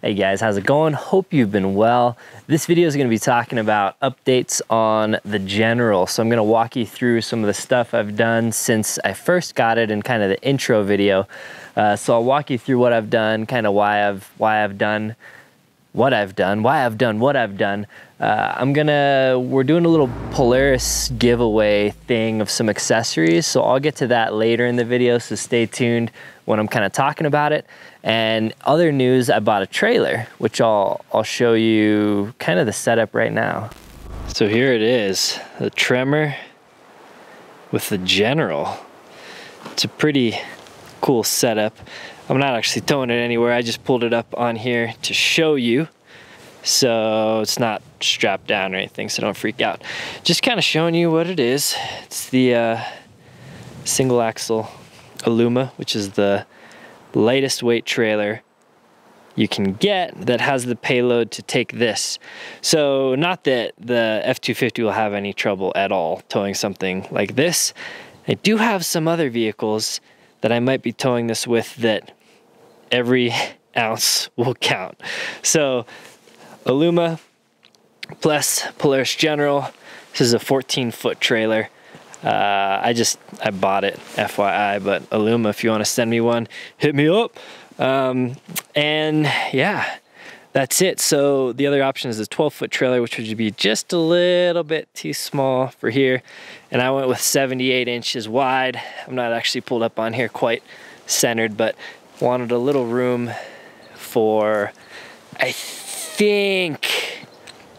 Hey guys, how's it going? Hope you've been well. This video is going to be talking about updates on the General. So I'm going to walk you through some of the stuff I've done since I first got it in kind of the intro video. So I'll walk you through what I've done, kind of why I've done what I've done. We're doing a little Polaris giveaway thing of some accessories. So I'll get to that later in the video, so stay tuned when I'm kind of talking about it. And other news, I bought a trailer, which I'll show you kind of the setup right now. So here it is, the Tremor with the General. It's a pretty cool setup. I'm not actually towing it anywhere. I just pulled it up on here to show you. So it's not strapped down or anything, so don't freak out. Just kind of showing you what it is. It's the single axle Aluma, which is the lightest weight trailer you can get that has the payload to take this. So not that the F-250 will have any trouble at all towing something like this. I do have some other vehicles that I might be towing this with that every ounce will count. So Aluma plus Polaris General. This is a 14-foot trailer. I bought it, FYI, but Aluma, if you want to send me one, hit me up. And yeah, that's it. So the other option is a 12-foot trailer, which would be just a little bit too small for here. And I went with 78 inches wide. I'm not actually pulled up on here quite centered, but wanted a little room for, I think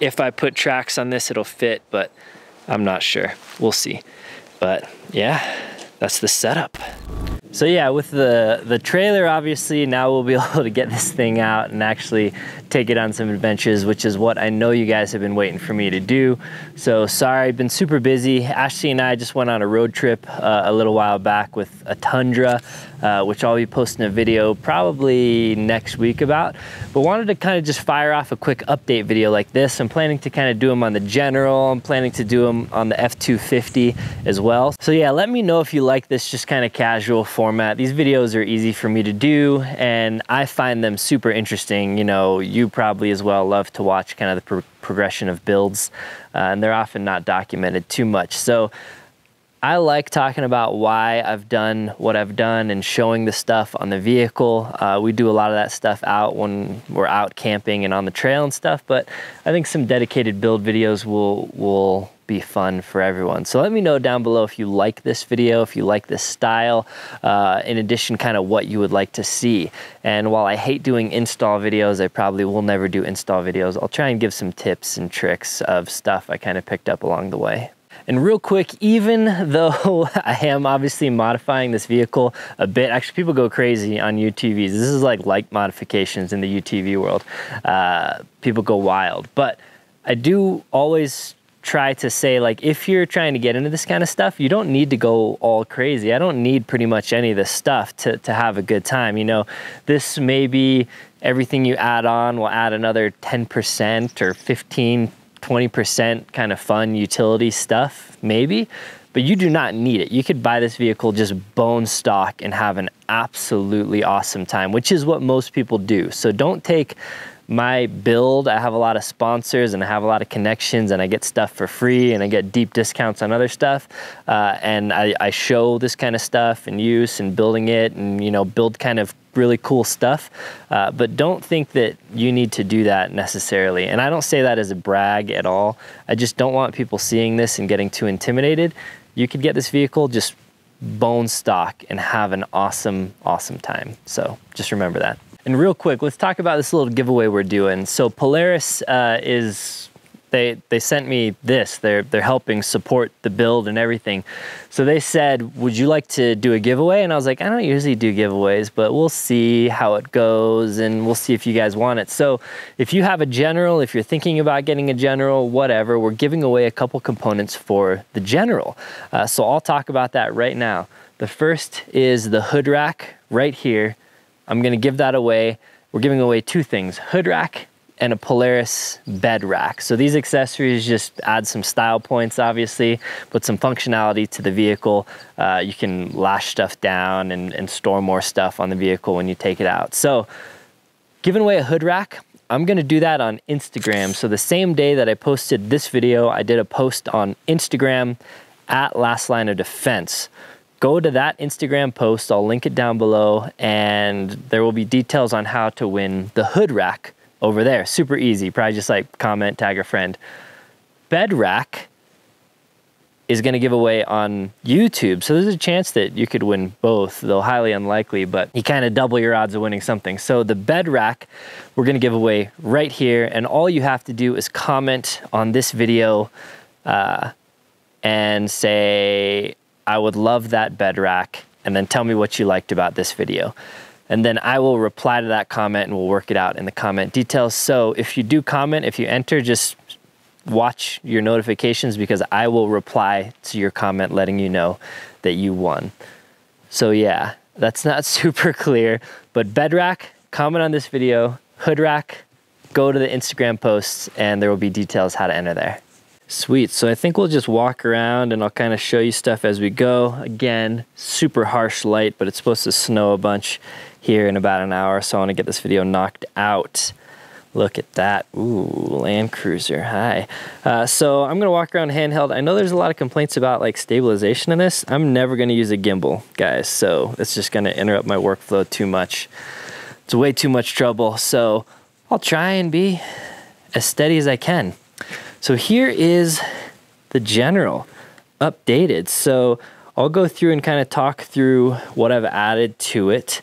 if I put tracks on this, it'll fit, but I'm not sure. We'll see. But yeah, that's the setup. So yeah, with the trailer, obviously now we'll be able to get this thing out and actually take it on some adventures, which is what I know you guys have been waiting for me to do. So sorry, I've been super busy. Ashley and I just went on a road trip a little while back with a Tundra, which I'll be posting a video probably next week about, but wanted to kind of just fire off a quick update video like this. I'm planning to kind of do them on the General. I'm planning to do them on the F-250 as well. So yeah, let me know if you like this just kind of casual format. These videos are easy for me to do and I find them super interesting. You know, you probably as well love to watch kind of the progression of builds, and they're often not documented too much. So I like talking about why I've done what I've done and showing the stuff on the vehicle. We do a lot of that stuff out when we're out camping and on the trail and stuff, but I think some dedicated build videos will be fun for everyone. So let me know down below if you like this video, if you like this style, in addition kind of what you would like to see. And while I hate doing install videos, I probably will never do install videos. I'll try and give some tips and tricks of stuff I kind of picked up along the way. And real quick, even though I am obviously modifying this vehicle a bit, actually people go crazy on UTVs. This is like modifications in the UTV world. People go wild, but I do always try to say, like, if you're trying to get into this kind of stuff, you don't need to go all crazy. I don't need pretty much any of this stuff to have a good time. You know, this may be everything you add on will add another 10% or 15, 20% kind of fun utility stuff, maybe, but you do not need it. You could buy this vehicle just bone stock and have an absolutely awesome time, which is what most people do. So don't take my build. I have a lot of sponsors and I have a lot of connections and I get stuff for free and I get deep discounts on other stuff. And I show this kind of stuff and use and building it and, you know, build kind of really cool stuff. But don't think that you need to do that necessarily. And I don't say that as a brag at all. I just don't want people seeing this and getting too intimidated. You could get this vehicle just bone stock and have an awesome, awesome time. So just remember that. And real quick, let's talk about this little giveaway we're doing. So Polaris they sent me this. They're helping support the build and everything. So they said, would you like to do a giveaway? And I was like, I don't usually do giveaways, but we'll see how it goes and we'll see if you guys want it. So if you have a General, if you're thinking about getting a General, whatever, we're giving away a couple components for the General. So I'll talk about that right now. The first is the hood rack right here. I'm gonna give that away. We're giving away two things, hood rack and a Polaris bed rack. So these accessories just add some style points, obviously, but some functionality to the vehicle. You can lash stuff down and store more stuff on the vehicle when you take it out. So Giving away a hood rack, I'm gonna do that on Instagram. So the same day that I posted this video, I did a post on Instagram at Last Line of Defense. Go to that Instagram post, I'll link it down below, and there will be details on how to win the hood rack over there. Super easy, probably just like comment, tag a friend. Bed rack is gonna give away on YouTube. So there's a chance that you could win both, though highly unlikely, but you kind of double your odds of winning something. So the bed rack, we're gonna give away right here, and all you have to do is comment on this video and say, I would love that bed rack, and then tell me what you liked about this video. And then I will reply to that comment and we'll work it out in the comment details. So if you do comment, if you enter, just watch your notifications because I will reply to your comment letting you know that you won. So yeah, that's not super clear, but bed rack, comment on this video. Hood rack, go to the Instagram posts and there will be details how to enter there. Sweet, so I think we'll just walk around and I'll kind of show you stuff as we go. Again, super harsh light, but it's supposed to snow a bunch here in about an hour, so I want to get this video knocked out. Look at that. Ooh, Land Cruiser, hi. So I'm gonna walk around handheld. I know there's a lot of complaints about like stabilization in this. I'm never gonna use a gimbal, guys, so it's just gonna interrupt my workflow too much. It's way too much trouble, so I'll try and be as steady as I can. So here is the General updated. So I'll go through and kind of talk through what I've added to it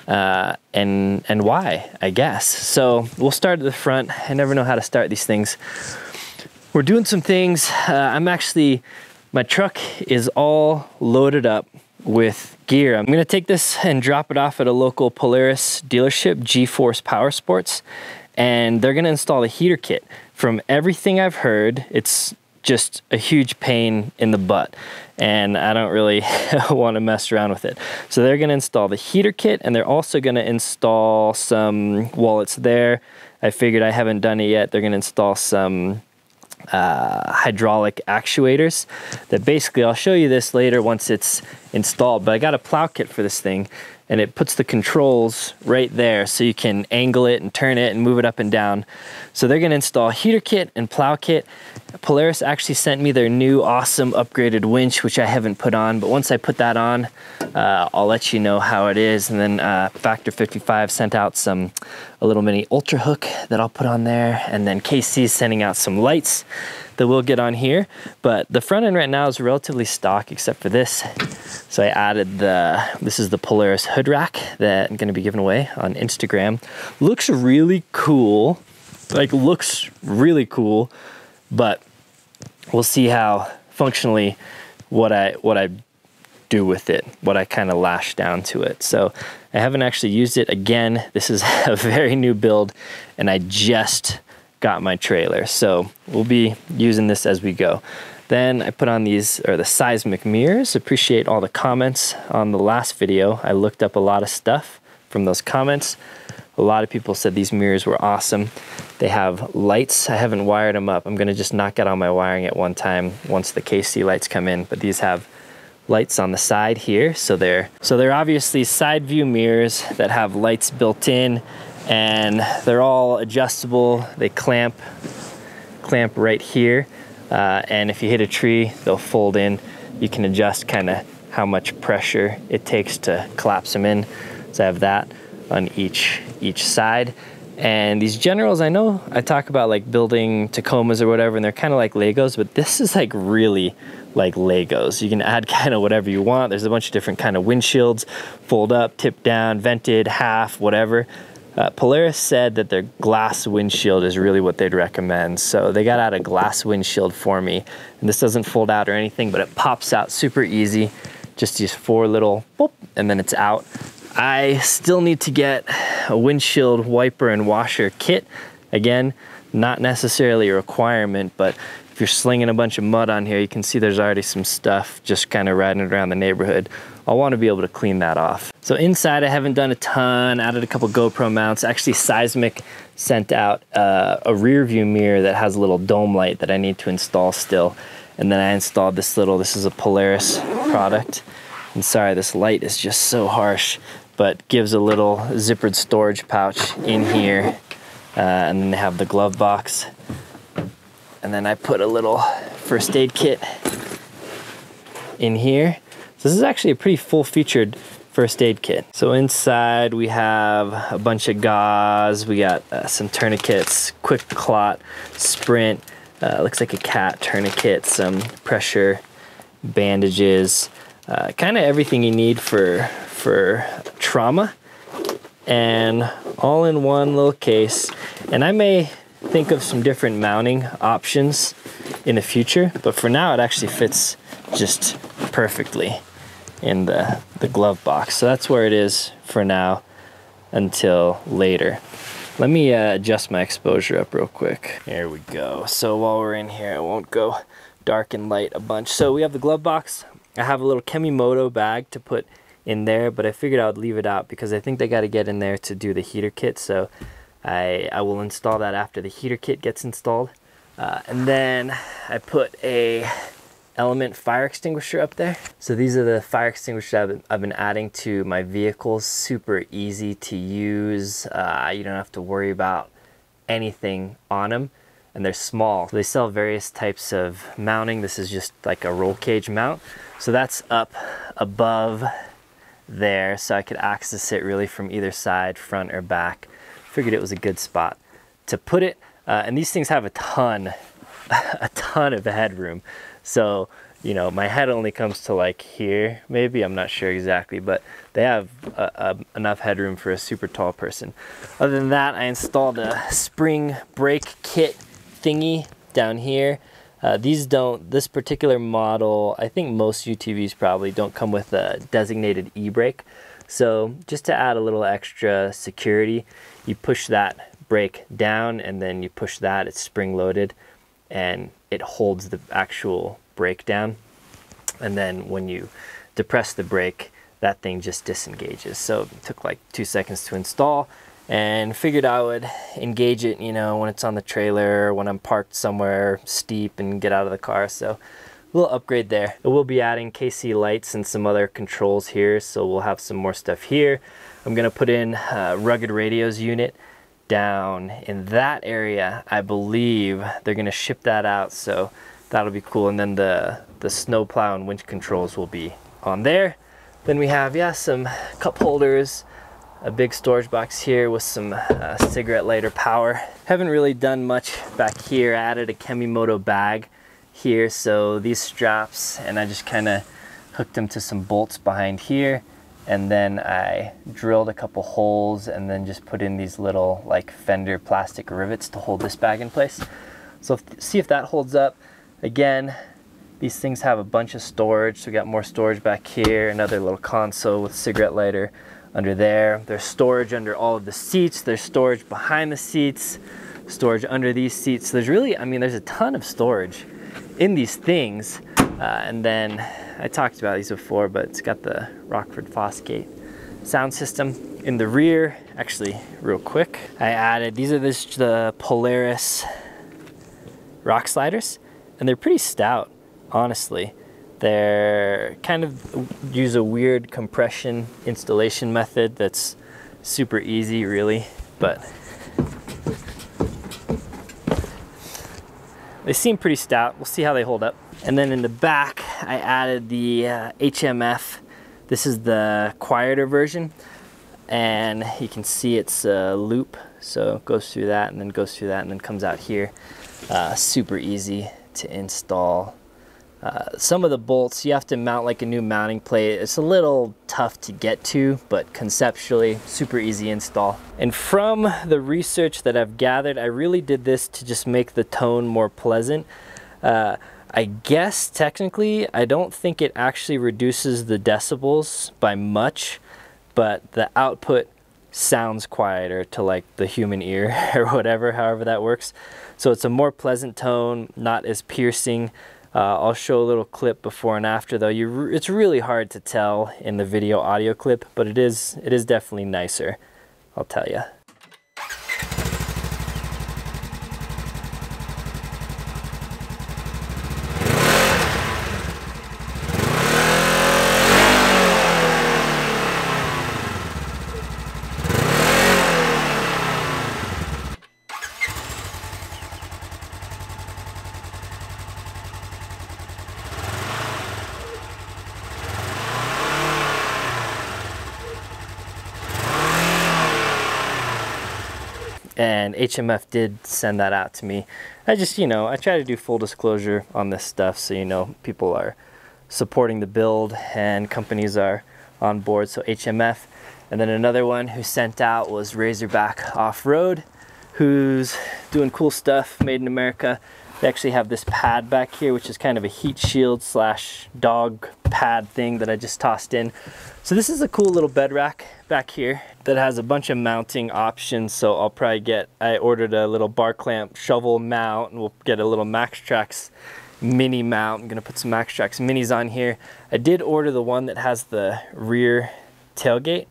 and why, I guess. So we'll start at the front. I never know how to start these things. We're doing some things. My truck is all loaded up with gear. I'm gonna take this and drop it off at a local Polaris dealership, G-Force Power Sports, and they're gonna install the heater kit. From everything I've heard, it's just a huge pain in the butt, and I don't really want to mess around with it. So they're going to install the heater kit, and they're also going to install some, while it's there, I figured I haven't done it yet, they're going to install some hydraulic actuators that basically, I'll show you this later once it's installed, but I got a plow kit for this thing, and it puts the controls right there so you can angle it and turn it and move it up and down. So they're gonna install heater kit and plow kit. Polaris actually sent me their new awesome upgraded winch, which I haven't put on, but once I put that on, I'll let you know how it is. And then Factor 55 sent out a little mini ultra hook that I'll put on there. And then KC is sending out some lights that we'll get on here. But the front end right now is relatively stock except for this. So I added this is the Polaris hood rack that I'm gonna be giving away on Instagram. Looks really cool, looks really cool, but we'll see how functionally what I do with it, what I kind of lash down to it. So I haven't actually used it. Again, this is a very new build and I just got my trailer. So we'll be using this as we go. Then I put on the seismic mirrors. Appreciate all the comments on the last video. I looked up a lot of stuff from those comments. A lot of people said these mirrors were awesome. They have lights. I haven't wired them up. I'm gonna just knock out all my wiring at one time once the KC lights come in, but these have lights on the side here. So they're obviously side view mirrors that have lights built in, and they're all adjustable. They clamp right here. And if you hit a tree, they'll fold in. You can adjust kind of how much pressure it takes to collapse them in. So I have that on each side. And these Generals, I know I talk about like building Tacomas or whatever, and they're kind of like Legos, but this is like really like Legos. You can add kind of whatever you want. There's a bunch of different kind of windshields, fold up, tip down, vented, half, whatever. Polaris said that their glass windshield is really what they'd recommend. So they got out a glass windshield for me. And this doesn't fold out or anything, but it pops out super easy. Just use 4 little boop, and then it's out. I still need to get a windshield wiper and washer kit. Again, not necessarily a requirement, but if you're slinging a bunch of mud on here, you can see there's already some stuff just kind of riding around the neighborhood. I'll want to be able to clean that off. So inside, I haven't done a ton, added a couple GoPro mounts. Actually, Seismic sent out a rear view mirror that has a little dome light that I need to install still. And then I installed this is a Polaris product. And sorry, this light is just so harsh. but gives a little zippered storage pouch in here. And then they have the glove box. And then I put a little first aid kit in here. So this is actually a pretty full-featured first aid kit. So inside we have a bunch of gauze. We got some tourniquets, quick clot, sprint, looks like a cat tourniquet, some pressure, bandages, kind of everything you need for trauma, and all in one little case. And I may think of some different mounting options in the future, but for now it actually fits just perfectly in the glove box. So that's where it is for now until later. Let me adjust my exposure up real quick. Here we go. So while we're in here, I won't go dark and light a bunch. So we have the glove box. I have a little Kemimoto bag to put in there, but I figured I would leave it out because I think they got to get in there to do the heater kit. So I will install that after the heater kit gets installed. And then I put a Element fire extinguisher up there. So these are the fire extinguishers I've been adding to my vehicles. Super easy to use. You don't have to worry about anything on them, and they're small. They sell various types of mounting. This is just like a roll cage mount. So that's up above there, so I could access it really from either side, front or back. Figured it was a good spot to put it. And these things have a ton of headroom. So, you know, my head only comes to like here, maybe, I'm not sure exactly, but they have enough headroom for a super tall person. Other than that, I installed a spring brake kit thingy down here. This particular model, I think most UTVs probably don't come with a designated e-brake. So just to add a little extra security, you push that brake down and then you push that, it's spring loaded, and it holds the actual brake down. And then when you depress the brake, that thing just disengages. So it took like 2 seconds to install, and figured I would engage it, you know, when it's on the trailer, when I'm parked somewhere steep and get out of the car. So a little upgrade there. We'll be adding KC lights and some other controls here, so we'll have some more stuff here. I'm gonna put in a rugged radios unit down in that area. I believe they're gonna ship that out, so that'll be cool. And then the snow plow and winch controls will be on there. Then we have, yeah, some cup holders, a big storage box here with some cigarette lighter power. Haven't really done much back here. I added a Kemimoto bag here, so these straps, and I just kind of hooked them to some bolts behind here, and then I drilled a couple holes and then just put in these little like fender plastic rivets to hold this bag in place. So see if that holds up. Again, these things have a bunch of storage, so we got more storage back here, another little console with cigarette lighter under there. There's storage under all of the seats, there's storage behind the seats, storage under these seats. There's really, I mean, there's a ton of storage in these things. And then I talked about these before, but it's got the Rockford Fosgate sound system in the rear. Actually, real quick, I added, these are the Polaris rock sliders, and they're pretty stout, honestly. They're kind of use a weird compression installation method that's super easy, really, but they seem pretty stout. We'll see how they hold up. And then in the back, I added the HMF. This is the quieter version, and you can see it's a loop, so it goes through that and then goes through that and then comes out here. Super easy to install. Some of the bolts you have to mount like a new mounting plate. It's a little tough to get to, but conceptually super easy install. And from the research that I've gathered, I really did this to just make the tone more pleasant. I guess technically I don't think it actually reduces the decibels by much, but the output sounds quieter to like the human ear or whatever, however that works. So it's a more pleasant tone, not as piercing. I'll show a little clip before and after though. It's really hard to tell in the video audio clip, but it is definitely nicer, I'll tell you. and HMF did send that out to me. I just, you know, I try to do full disclosure on this stuff, so you know people are supporting the build and companies are on board. So HMF. And then another one who sent out was Razorback Offroad, who's doing cool stuff, made in America. They actually have this pad back here, which is kind of a heat shield slash dog pad thing that I just tossed in. So this is a cool little bed rack back here that has a bunch of mounting options. So I'll probably I ordered a little bar clamp shovel mount, and we'll get a little MaxTrax mini mount. I'm gonna put some MaxTrax minis on here. I did order the one that has the rear tailgate,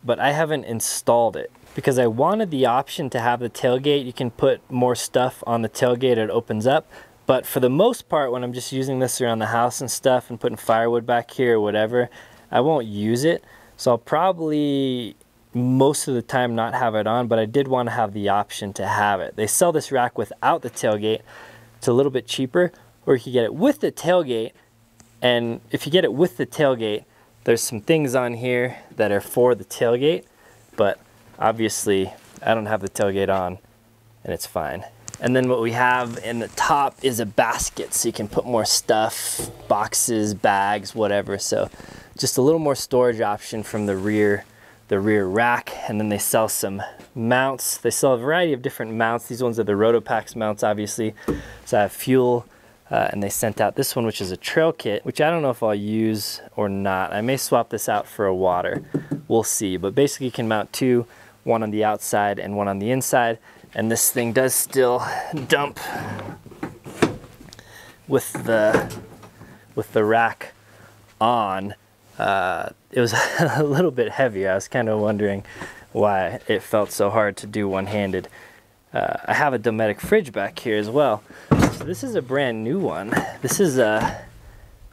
but I haven't installed it because I wanted the option to have the tailgate. You can put more stuff on the tailgate, it opens up. But for the most part, when I'm just using this around the house and stuff and putting firewood back here or whatever, I won't use it. So I'll probably most of the time not have it on, but I did want to have the option to have it. They sell this rack without the tailgate. It's a little bit cheaper, or you can get it with the tailgate. And if you get it with the tailgate, there's some things on here that are for the tailgate, but obviously I don't have the tailgate on and it's fine. And then what we have in the top is a basket, so you can put more stuff, boxes, bags, whatever. So just a little more storage option from the rear rack. And then they sell some mounts. They sell a variety of different mounts. These ones are the Rotopax mounts, obviously. So I have fuel. And they sent out this one, which is a trail kit, which I don't know if I'll use or not. I may swap this out for a water. We'll see. But basically you can mount two, one on the outside and one on the inside. And this thing does still dump with the rack on. It was a little bit heavy. I was kind of wondering why it felt so hard to do one-handed. I have a Dometic Fridge back here as well. So this is a brand new one. This is I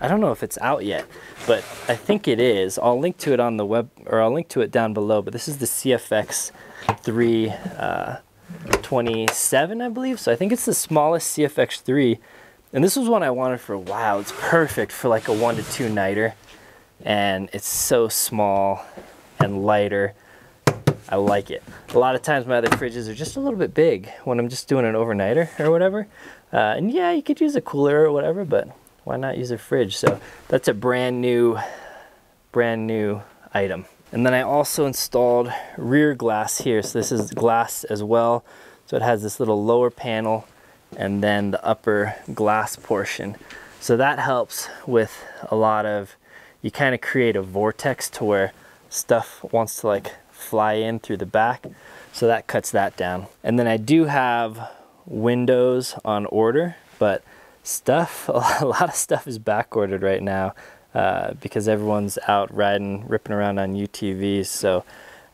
don't know if it's out yet, but I think it is. I'll link to it on the web, or I'll link to it down below, but this is the CFX 327, I believe. So I think it's the smallest CFX 3. And this was one I wanted for a while. It's perfect for like a 1 to 2 nighter. And it's so small and lighter. I like it. A lot of times my other fridges are just a little bit big when I'm just doing an overnighter or whatever. And yeah, you could use a cooler or whatever, but why not use a fridge? So that's a brand new item. And then I also installed rear glass here. So this is glass as well. So it has this little lower panel and then the upper glass portion. So that helps with a lot of, you kind of create a vortex to where stuff wants to like fly in through the back, so that cuts that down. And then I do have windows on order, but a lot of stuff is back ordered right now because everyone's out ripping around on UTVs. So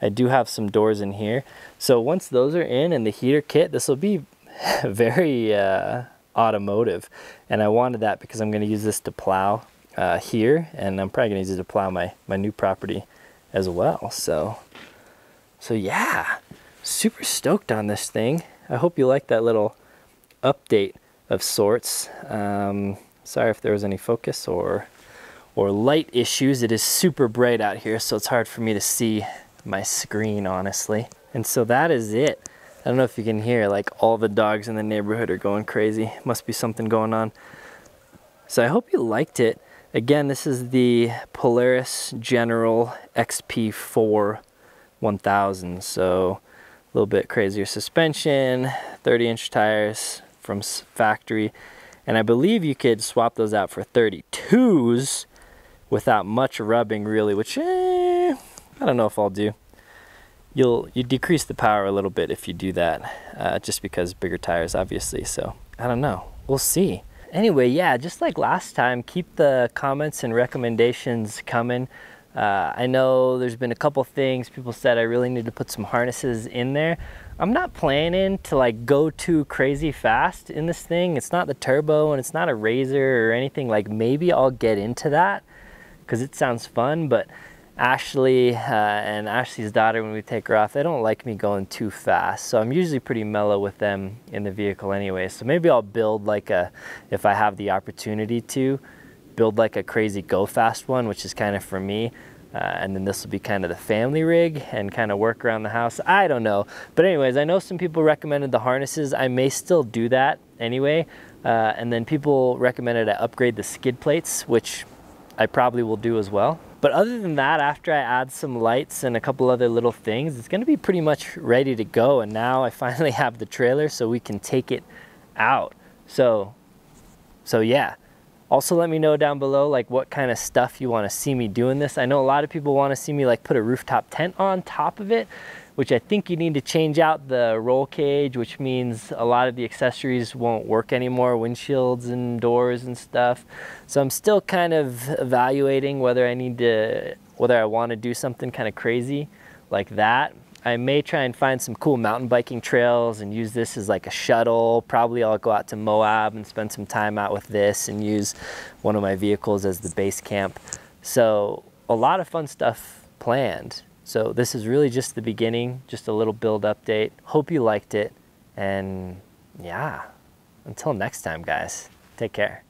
I do have some doors in here. So once those are in and the heater kit, this will be very automotive, and I wanted that because I'm going to use this to plow here, and I'm probably going to use it to plow my new property as well. So yeah, super stoked on this thing. I hope you like that little update of sorts. Sorry if there was any focus or light issues. It is super bright out here, so it's hard for me to see my screen, honestly. And so that is it. I don't know if you can hear, like all the dogs in the neighborhood are going crazy. Must be something going on. So I hope you liked it. Again, this is the Polaris General XP 1000, so a little bit crazier suspension, 30-inch tires from factory, and I believe you could swap those out for 32s without much rubbing, really, which I don't know if I'll do. You decrease the power a little bit if you do that, just because bigger tires, obviously. So I don't know, we'll see. Anyway, yeah, just like last time, keep the comments and recommendations coming. I know there's been a couple things people said I really need to put some harnesses in there. I'm not planning to like go too crazy fast in this thing. It's not the turbo and it's not a Razor or anything. Like maybe I'll get into that because it sounds fun, but Ashley and Ashley's daughter, when we take her off, they don't like me going too fast. So I'm usually pretty mellow with them in the vehicle anyway. So maybe I'll build like if I have the opportunity to, build like a crazy go fast one, which is kind of for me. and then this will be kind of the family rig and kind of work around the house. I don't know. But anyways, I know some people recommended the harnesses. I may still do that anyway. And then people recommended I upgrade the skid plates, which I probably will do as well. But other than that, after I add some lights and a couple other little things, it's gonna be pretty much ready to go. And now I finally have the trailer so we can take it out. So yeah. Also let me know down below like what kind of stuff you want to see me doing this. I know a lot of people want to see me like put a rooftop tent on top of it, which I think you need to change out the roll cage, which means a lot of the accessories won't work anymore, windshields and doors and stuff. So I'm still kind of evaluating whether I want to do something kind of crazy like that. I may try and find some cool mountain biking trails and use this as like a shuttle. Probably I'll go out to Moab and spend some time out with this and use one of my vehicles as the base camp. So a lot of fun stuff planned. So this is really just the beginning, just a little build update. Hope you liked it. And yeah, until next time, guys, take care.